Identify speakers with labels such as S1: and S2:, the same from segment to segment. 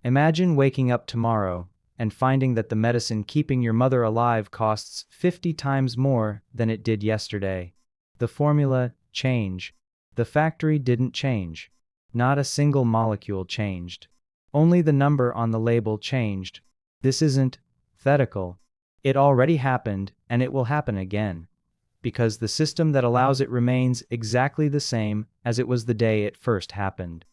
S1: Imagine waking up tomorrow and finding that the medicine keeping your mother alive costs 50 times more than it did yesterday. The formula changed. The factory didn't change. Not a single molecule changed. Only the number on the label changed. This isn't theoretical. It already happened, and it will happen again, because the system that allows it remains exactly the same as it was the day it first happened.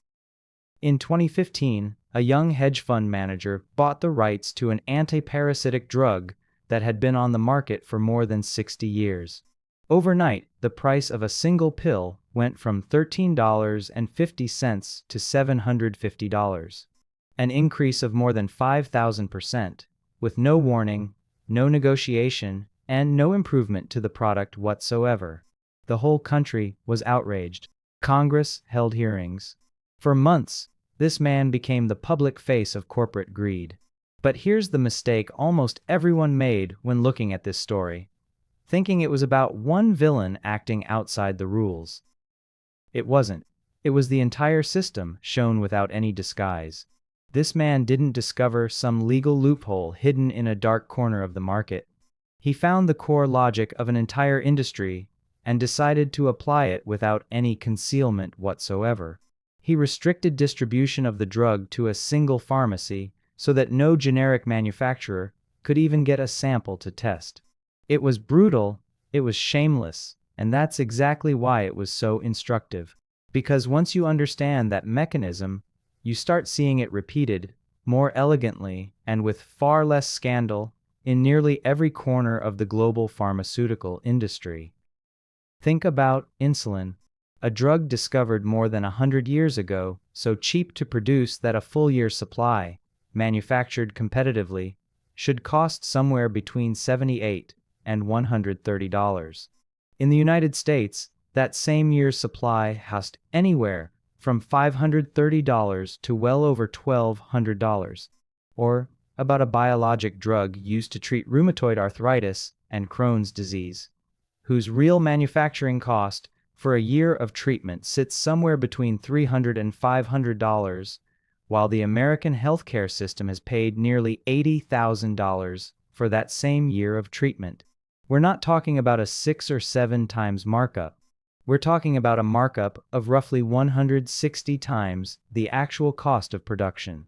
S1: In 2015, a young hedge fund manager bought the rights to an anti-parasitic drug that had been on the market for more than 60 years. Overnight, the price of a single pill went from $13.50 to $750, an increase of more than 5,000%, with no warning, no negotiation, and no improvement to the product whatsoever. The whole country was outraged. Congress held hearings. For months, this man became the public face of corporate greed. But here's the mistake almost everyone made when looking at this story, thinking it was about one villain acting outside the rules. It wasn't. It was the entire system shown without any disguise. This man didn't discover some legal loophole hidden in a dark corner of the market. He found the core logic of an entire industry and decided to apply it without any concealment whatsoever. He restricted distribution of the drug to a single pharmacy so that no generic manufacturer could even get a sample to test. It was brutal, it was shameless, and that's exactly why it was so instructive. Because once you understand that mechanism, you start seeing it repeated, more elegantly and with far less scandal, in nearly every corner of the global pharmaceutical industry. Think about insulin, a drug discovered more than 100 years ago, so cheap to produce that a full year's supply, manufactured competitively, should cost somewhere between $78 and $130. In the United States, that same year's supply cost anywhere from $530 to well over $1,200, or about a biologic drug used to treat rheumatoid arthritis and Crohn's disease, whose real manufacturing cost for a year of treatment sits somewhere between $300 and $500, while the American healthcare system has paid nearly $80,000 for that same year of treatment. We're not talking about a 6 or 7 times markup. We're talking about a markup of roughly 160 times the actual cost of production.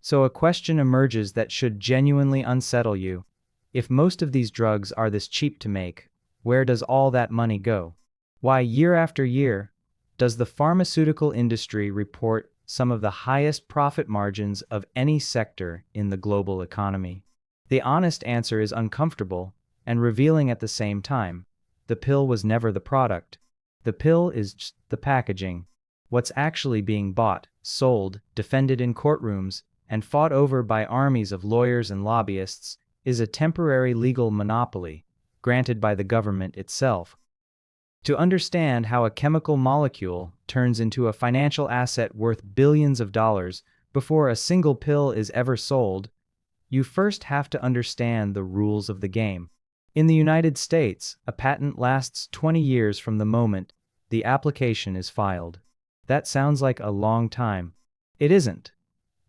S1: So a question emerges that should genuinely unsettle you. If most of these drugs are this cheap to make, where does all that money go? Why, year after year, does the pharmaceutical industry report some of the highest profit margins of any sector in the global economy? The honest answer is uncomfortable and revealing at the same time. The pill was never the product. The pill is just the packaging. What's actually being bought, sold, defended in courtrooms, and fought over by armies of lawyers and lobbyists is a temporary legal monopoly granted by the government itself. To understand how a chemical molecule turns into a financial asset worth billions of dollars before a single pill is ever sold, you first have to understand the rules of the game. In the United States, a patent lasts 20 years from the moment the application is filed. That sounds like a long time. It isn't.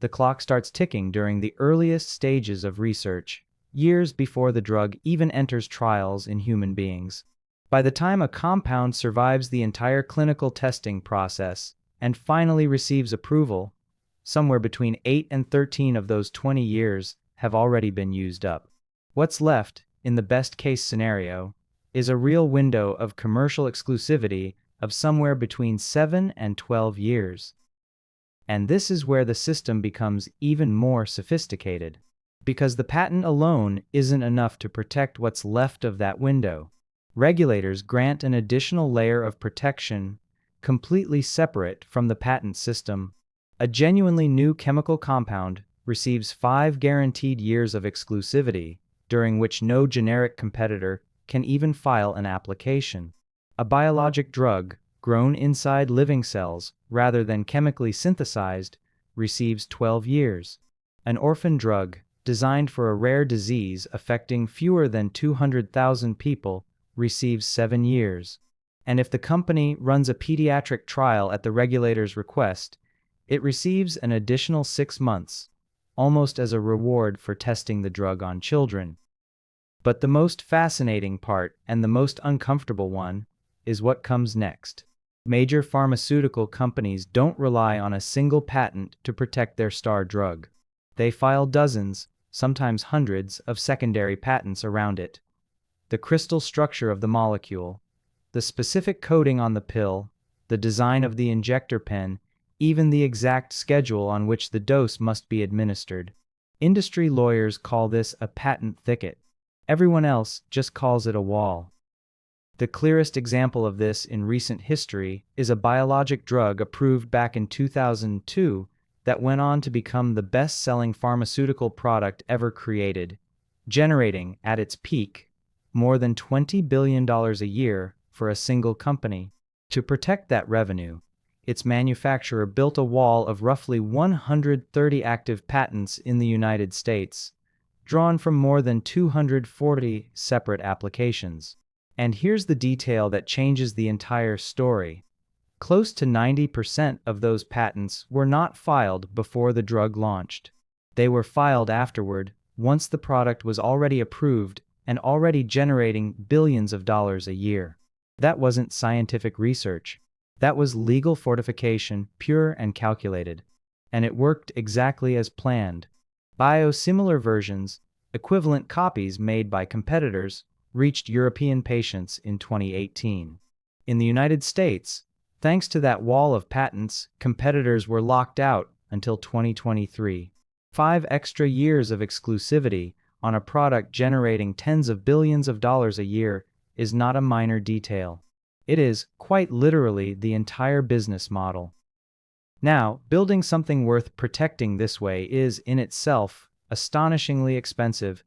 S1: The clock starts ticking during the earliest stages of research, years before the drug even enters trials in human beings. By the time a compound survives the entire clinical testing process and finally receives approval, somewhere between 8 and 13 of those 20 years have already been used up. What's left, in the best-case scenario, is a real window of commercial exclusivity of somewhere between 7 and 12 years. And this is where the system becomes even more sophisticated, because the patent alone isn't enough to protect what's left of that window. Regulators grant an additional layer of protection completely separate from the patent system. A genuinely new chemical compound receives 5 guaranteed years of exclusivity, during which no generic competitor can even file an application. A biologic drug, grown inside living cells rather than chemically synthesized, receives 12 years. An orphan drug, designed for a rare disease affecting fewer than 200,000 people, receives 7 years. And if the company runs a pediatric trial at the regulator's request, It receives an additional 6 months, almost as a reward for testing the drug on children. But the most fascinating part, and the most uncomfortable one, is what comes next. Major pharmaceutical companies don't rely on a single patent to protect their star drug. They file dozens, sometimes hundreds, of secondary patents around it. The crystal structure of the molecule, the specific coating on the pill, the design of the injector pen, even the exact schedule on which the dose must be administered. Industry lawyers call this a patent thicket. Everyone else just calls it a wall. The clearest example of this in recent history is a biologic drug approved back in 2002 that went on to become the best-selling pharmaceutical product ever created, generating, at its peak, more than $20 billion a year for a single company. To protect that revenue, its manufacturer built a wall of roughly 130 active patents in the United States, drawn from more than 240 separate applications. And here's the detail that changes the entire story. Close to 90% of those patents were not filed before the drug launched. They were filed afterward, once the product was already approved and already generating billions of dollars a year. That wasn't scientific research. That was legal fortification, pure and calculated. And it worked exactly as planned. Biosimilar versions, equivalent copies made by competitors, reached European patients in 2018. In the United States, thanks to that wall of patents, competitors were locked out until 2023. 5 extra years of exclusivity on a product generating tens of billions of dollars a year is not a minor detail. It is, quite literally, the entire business model. Now, building something worth protecting this way is, in itself, astonishingly expensive,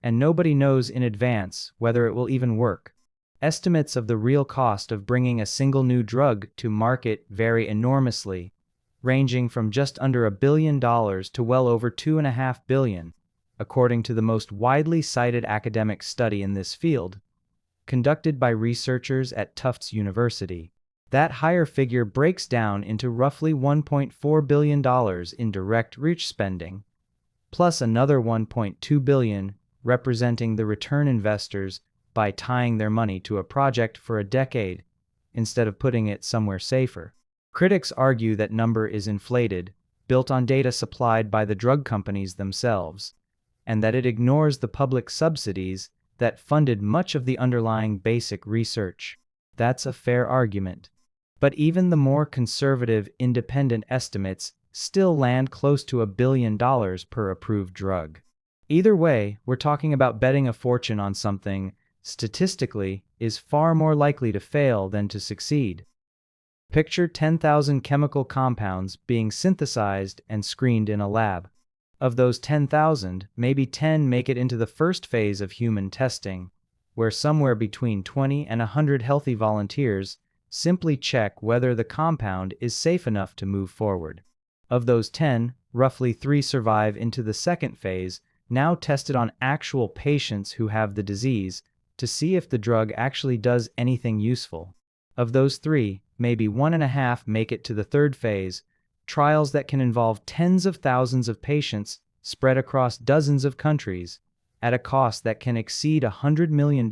S1: and nobody knows in advance whether it will even work. Estimates of the real cost of bringing a single new drug to market vary enormously, ranging from just under $1 billion to well over $2.5 billion, according to the most widely cited academic study in this field, conducted by researchers at Tufts University. That higher figure breaks down into roughly $1.4 billion in direct research spending, plus another $1.2 billion representing the return investors by tying their money to a project for a decade instead of putting it somewhere safer. Critics argue that number is inflated, built on data supplied by the drug companies themselves, and that it ignores the public subsidies that funded much of the underlying basic research. That's a fair argument. But even the more conservative independent estimates still land close to $1 billion per approved drug. Either way, we're talking about betting a fortune on something, statistically, is far more likely to fail than to succeed. Picture 10,000 chemical compounds being synthesized and screened in a lab. Of those 10,000, maybe 10 make it into the first phase of human testing, where somewhere between 20 and 100 healthy volunteers simply check whether the compound is safe enough to move forward. Of those 10, roughly 3 survive into the second phase, now tested on actual patients who have the disease, to see if the drug actually does anything useful. Of those 3, maybe 1.5 make it to the third phase, trials that can involve tens of thousands of patients spread across dozens of countries, at a cost that can exceed $100 million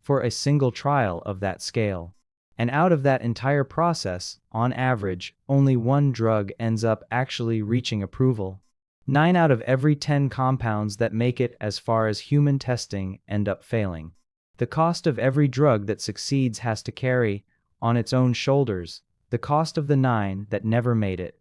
S1: for a single trial of that scale. And out of that entire process, on average, only one drug ends up actually reaching approval. 9 out of every 10 compounds that make it as far as human testing end up failing. The cost of every drug that succeeds has to carry, on its own shoulders, the cost of the 9 that never made it.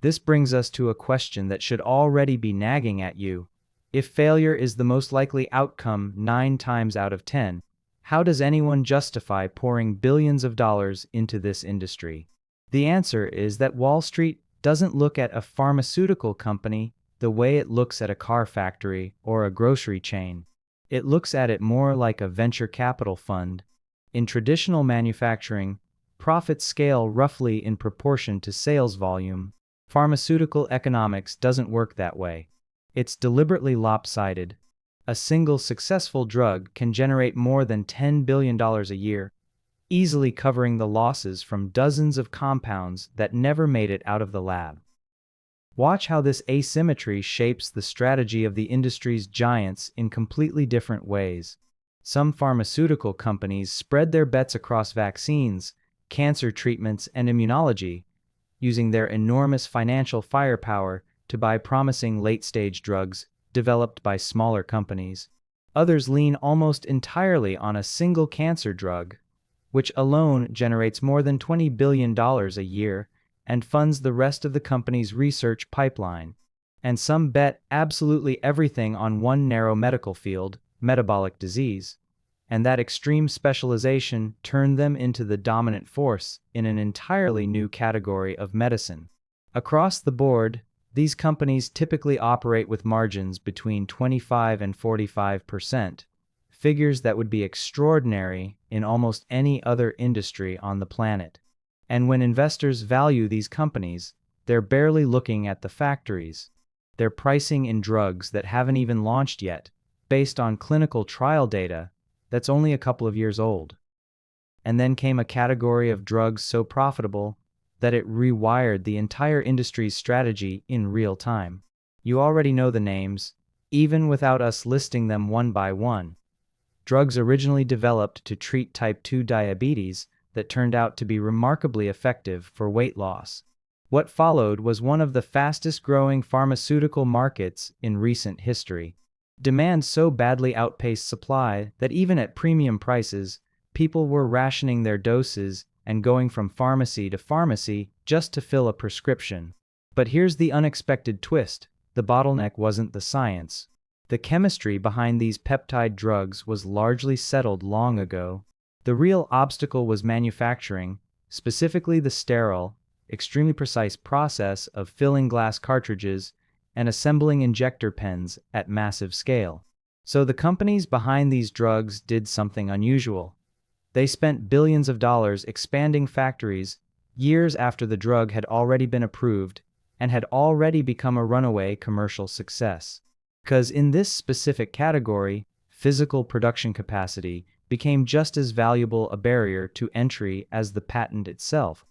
S1: This brings us to a question that should already be nagging at you. If failure is the most likely outcome 9 times out of 10, how does anyone justify pouring billions of dollars into this industry? The answer is that Wall Street doesn't look at a pharmaceutical company the way it looks at a car factory or a grocery chain. It looks at it more like a venture capital fund. In traditional manufacturing, profits scale roughly in proportion to sales volume. Pharmaceutical economics doesn't work that way. It's deliberately lopsided. A single successful drug can generate more than $10 billion a year, easily covering the losses from dozens of compounds that never made it out of the lab. Watch how this asymmetry shapes the strategy of the industry's giants in completely different ways. Some pharmaceutical companies spread their bets across vaccines, cancer treatments, and immunology, using their enormous financial firepower to buy promising late-stage drugs developed by smaller companies. Others lean almost entirely on a single cancer drug, which alone generates more than $20 billion a year and funds the rest of the company's research pipeline. And some bet absolutely everything on one narrow medical field, metabolic disease. And that extreme specialization turned them into the dominant force in an entirely new category of medicine. Across the board, these companies typically operate with margins between 25 and 45%, figures that would be extraordinary in almost any other industry on the planet. And when investors value these companies, they're barely looking at the factories. They're pricing in drugs that haven't even launched yet, based on clinical trial data that's only a couple of years old. And then came a category of drugs so profitable that it rewired the entire industry's strategy in real time. You already know the names, even without us listing them one by one. Drugs originally developed to treat type 2 diabetes that turned out to be remarkably effective for weight loss. What followed was one of the fastest-growing pharmaceutical markets in recent history. Demand so badly outpaced supply that even at premium prices, people were rationing their doses and going from pharmacy to pharmacy just to fill a prescription. But here's the unexpected twist: the bottleneck wasn't the science. The chemistry behind these peptide drugs was largely settled long ago. The real obstacle was manufacturing, specifically the sterile, extremely precise process of filling glass cartridges and assembling injector pens at massive scale. So the companies behind these drugs did something unusual. They spent billions of dollars expanding factories years after the drug had already been approved and had already become a runaway commercial success. Because in this specific category, physical production capacity became just as valuable a barrier to entry as the patent itself.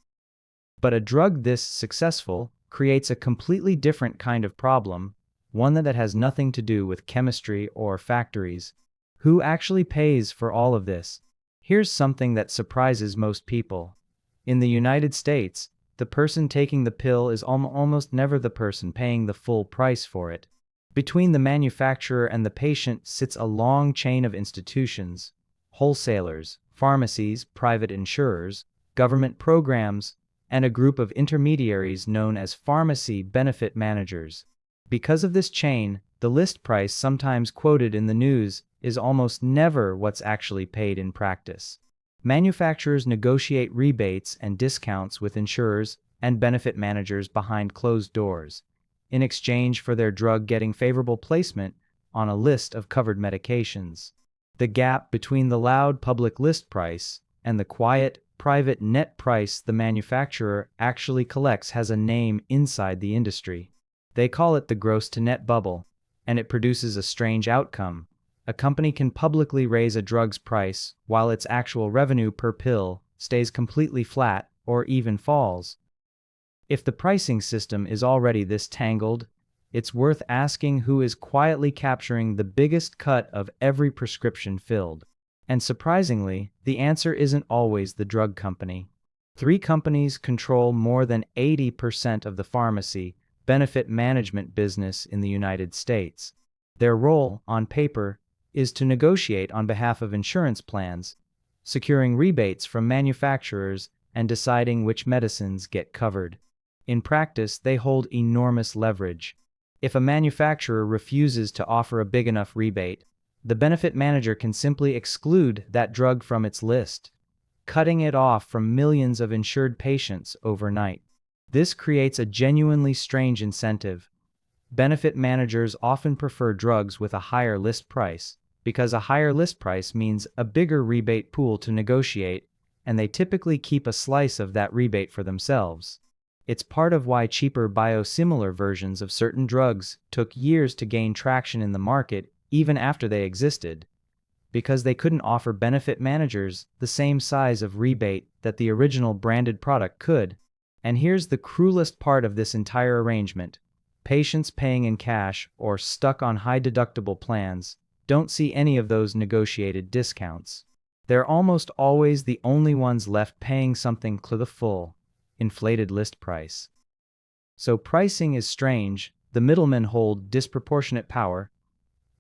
S1: But a drug this successful creates a completely different kind of problem, one that has nothing to do with chemistry or factories. Who actually pays for all of this? Here's something that surprises most people. In the United States, the person taking the pill is almost never the person paying the full price for it. Between the manufacturer and the patient sits a long chain of institutions: wholesalers, pharmacies, private insurers, government programs, and a group of intermediaries known as pharmacy benefit managers. Because of this chain, the list price sometimes quoted in the news is almost never what's actually paid in practice. Manufacturers negotiate rebates and discounts with insurers and benefit managers behind closed doors, in exchange for their drug getting favorable placement on a list of covered medications. The gap between the loud public list price and the quiet, private net price the manufacturer actually collects has a name inside the industry. They call it the gross-to-net bubble, and it produces a strange outcome. A company can publicly raise a drug's price while its actual revenue per pill stays completely flat or even falls. If the pricing system is already this tangled, it's worth asking who is quietly capturing the biggest cut of every prescription filled. And surprisingly, the answer isn't always the drug company. 3 companies control more than 80% of the pharmacy benefit management business in the United States. Their role, on paper, is to negotiate on behalf of insurance plans, securing rebates from manufacturers and deciding which medicines get covered. In practice, they hold enormous leverage. If a manufacturer refuses to offer a big enough rebate, the benefit manager can simply exclude that drug from its list, cutting it off from millions of insured patients overnight. This creates a genuinely strange incentive. Benefit managers often prefer drugs with a higher list price, because a higher list price means a bigger rebate pool to negotiate, and they typically keep a slice of that rebate for themselves. It's part of why cheaper biosimilar versions of certain drugs took years to gain traction in the market even after they existed, because they couldn't offer benefit managers the same size of rebate that the original branded product could. And here's the cruelest part of this entire arrangement. Patients paying in cash or stuck on high-deductible plans don't see any of those negotiated discounts. They're almost always the only ones left paying something to the full, inflated list price. So pricing is strange, the middlemen hold disproportionate power,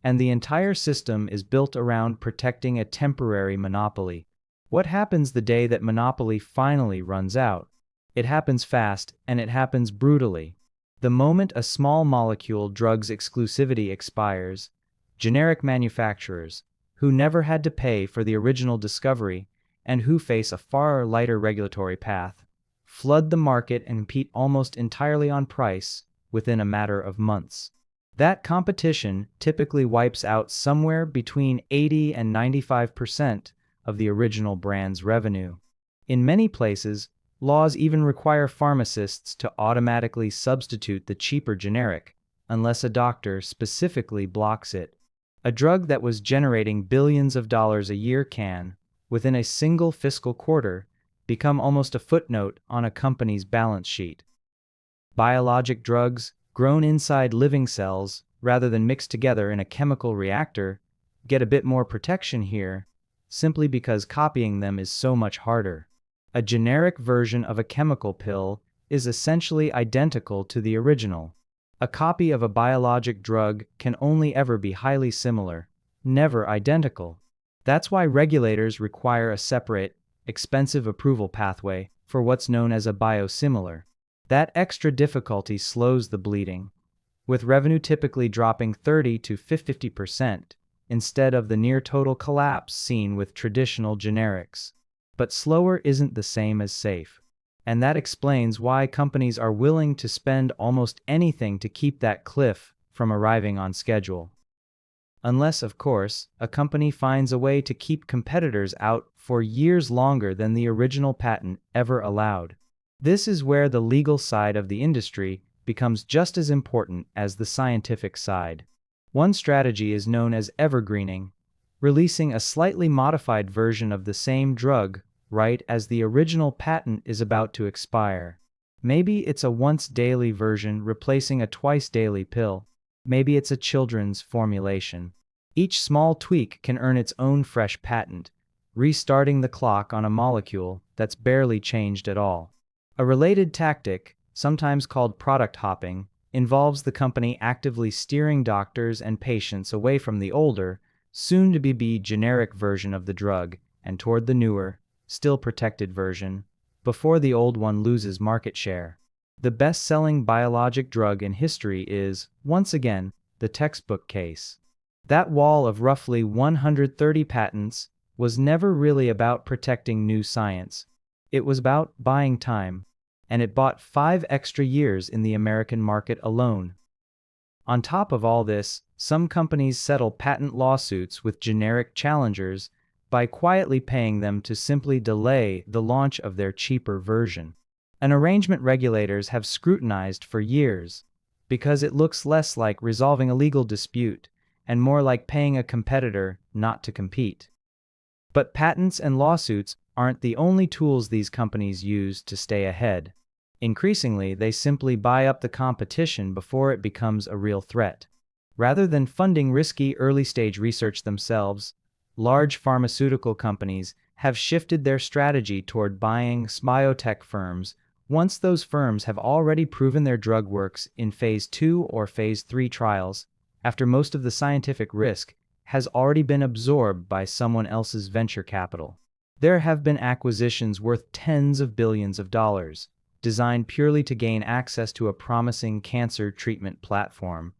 S1: and the entire system is built around protecting a temporary monopoly. What happens the day that monopoly finally runs out? It happens fast, and it happens brutally. The moment a small molecule drug's exclusivity expires, generic manufacturers, who never had to pay for the original discovery and who face a far lighter regulatory path, flood the market and compete almost entirely on price within a matter of months. That competition typically wipes out somewhere between 80 and 95% of the original brand's revenue. In many places, laws even require pharmacists to automatically substitute the cheaper generic, unless a doctor specifically blocks it. A drug that was generating billions of dollars a year can, within a single fiscal quarter, become almost a footnote on a company's balance sheet. Biologic drugs, grown inside living cells rather than mixed together in a chemical reactor, get a bit more protection here, simply because copying them is so much harder. A generic version of a chemical pill is essentially identical to the original. A copy of a biologic drug can only ever be highly similar, never identical. That's why regulators require a separate, expensive approval pathway for what's known as a biosimilar. That extra difficulty slows the bleeding, with revenue typically dropping 30 to 50% instead of the near total collapse seen with traditional generics. But slower isn't the same as safe. And that explains why companies are willing to spend almost anything to keep that cliff from arriving on schedule. Unless, of course, a company finds a way to keep competitors out for years longer than the original patent ever allowed. This is where the legal side of the industry becomes just as important as the scientific side. One strategy is known as evergreening, releasing a slightly modified version of the same drug right as the original patent is about to expire. Maybe it's a once-daily version replacing a twice-daily pill. Maybe it's a children's formulation. Each small tweak can earn its own fresh patent, restarting the clock on a molecule that's barely changed at all. A related tactic, sometimes called product hopping, involves the company actively steering doctors and patients away from the older, soon-to-be generic version of the drug and toward the newer, still protected version, before the old one loses market share. The best-selling biologic drug in history is, once again, the textbook case. That wall of roughly 130 patents was never really about protecting new science. It was about buying time, and it bought 5 extra years in the American market alone. On top of all this, some companies settle patent lawsuits with generic challengers by quietly paying them to simply delay the launch of their cheaper version. An arrangement regulators have scrutinized for years, because it looks less like resolving a legal dispute and more like paying a competitor not to compete. But patents and lawsuits aren't the only tools these companies use to stay ahead. Increasingly, they simply buy up the competition before it becomes a real threat. Rather than funding risky early-stage research themselves, large pharmaceutical companies have shifted their strategy toward buying biotech firms once those firms have already proven their drug works in phase 2 or phase 3 trials, after most of the scientific risk has already been absorbed by someone else's venture capital. There have been acquisitions worth tens of billions of dollars, designed purely to gain access to a promising cancer treatment platform,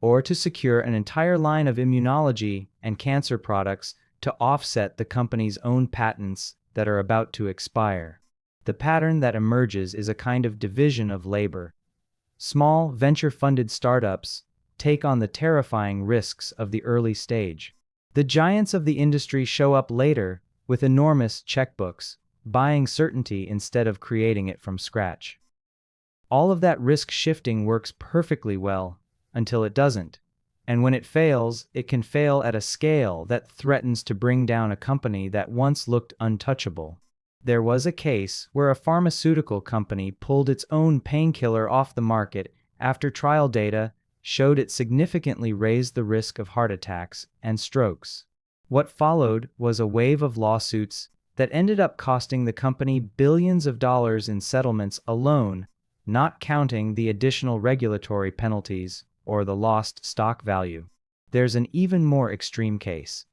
S1: or to secure an entire line of immunology and cancer products to offset the company's own patents that are about to expire. The pattern that emerges is a kind of division of labor. Small, venture-funded startups take on the terrifying risks of the early stage. The giants of the industry show up later with enormous checkbooks, buying certainty instead of creating it from scratch. All of that risk shifting works perfectly well, until it doesn't. And when it fails, it can fail at a scale that threatens to bring down a company that once looked untouchable. There was a case where a pharmaceutical company pulled its own painkiller off the market after trial data showed it significantly raised the risk of heart attacks and strokes. What followed was a wave of lawsuits that ended up costing the company billions of dollars in settlements alone, not counting the additional regulatory penalties or the lost stock value. There's an even more extreme case.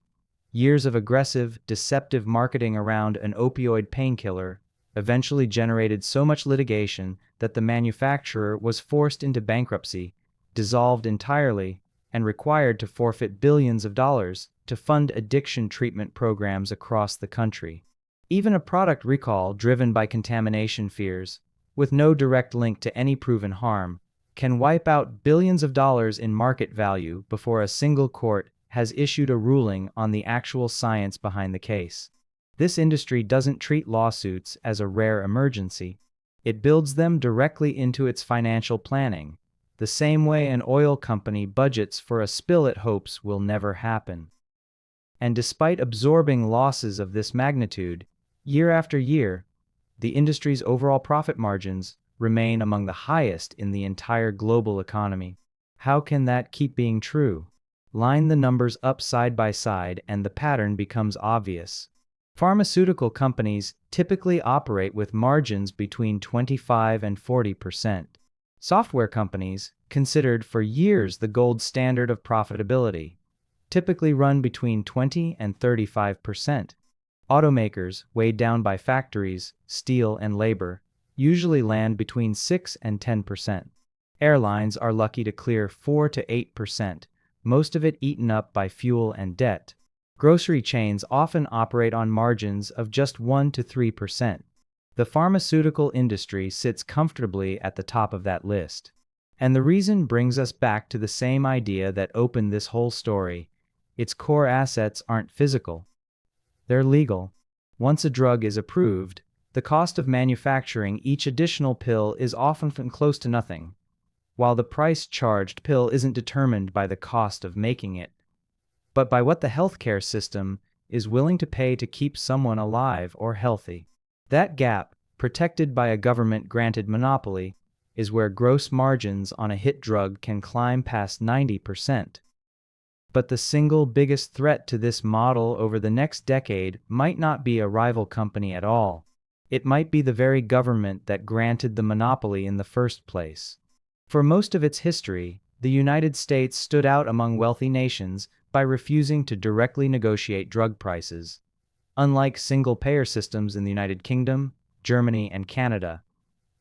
S1: Years of aggressive, deceptive marketing around an opioid painkiller eventually generated so much litigation that the manufacturer was forced into bankruptcy, dissolved entirely, and required to forfeit billions of dollars to fund addiction treatment programs across the country. Even a product recall driven by contamination fears, with no direct link to any proven harm, can wipe out billions of dollars in market value before a single court has issued a ruling on the actual science behind the case. This industry doesn't treat lawsuits as a rare emergency. It builds them directly into its financial planning, the same way an oil company budgets for a spill it hopes will never happen. And despite absorbing losses of this magnitude, year after year, the industry's overall profit margins remain among the highest in the entire global economy. How can that keep being true? Line the numbers up side by side and the pattern becomes obvious. Pharmaceutical companies typically operate with margins between 25 and 40%. Software companies, considered for years the gold standard of profitability, typically run between 20 and 35%. Automakers, weighed down by factories, steel, and labor, usually land between 6 and 10%. Airlines are lucky to clear 4 to 8%, most of it eaten up by fuel and debt. Grocery chains often operate on margins of just 1 to 3%. The pharmaceutical industry sits comfortably at the top of that list. And the reason brings us back to the same idea that opened this whole story. Its core assets aren't physical. They're legal. Once a drug is approved, the cost of manufacturing each additional pill is often close to nothing, while the price charged pill isn't determined by the cost of making it, but by what the healthcare system is willing to pay to keep someone alive or healthy. That gap, protected by a government-granted monopoly, is where gross margins on a hit drug can climb past 90%. But the single biggest threat to this model over the next decade might not be a rival company at all. It might be the very government that granted the monopoly in the first place. For most of its history, the United States stood out among wealthy nations by refusing to directly negotiate drug prices. Unlike single-payer systems in the United Kingdom, Germany, and Canada,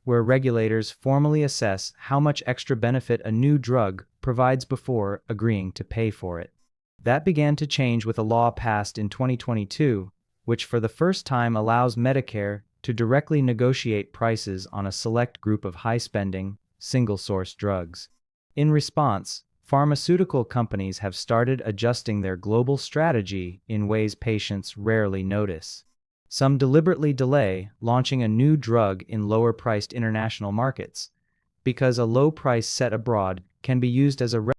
S1: where regulators formally assess how much extra benefit a new drug provides before agreeing to pay for it. That began to change with a law passed in 2022, which for the first time allows Medicare to directly negotiate prices on a select group of high-spending, single-source drugs. In response, pharmaceutical companies have started adjusting their global strategy in ways patients rarely notice. Some deliberately delay launching a new drug in lower-priced international markets, because a low price set abroad can be used as a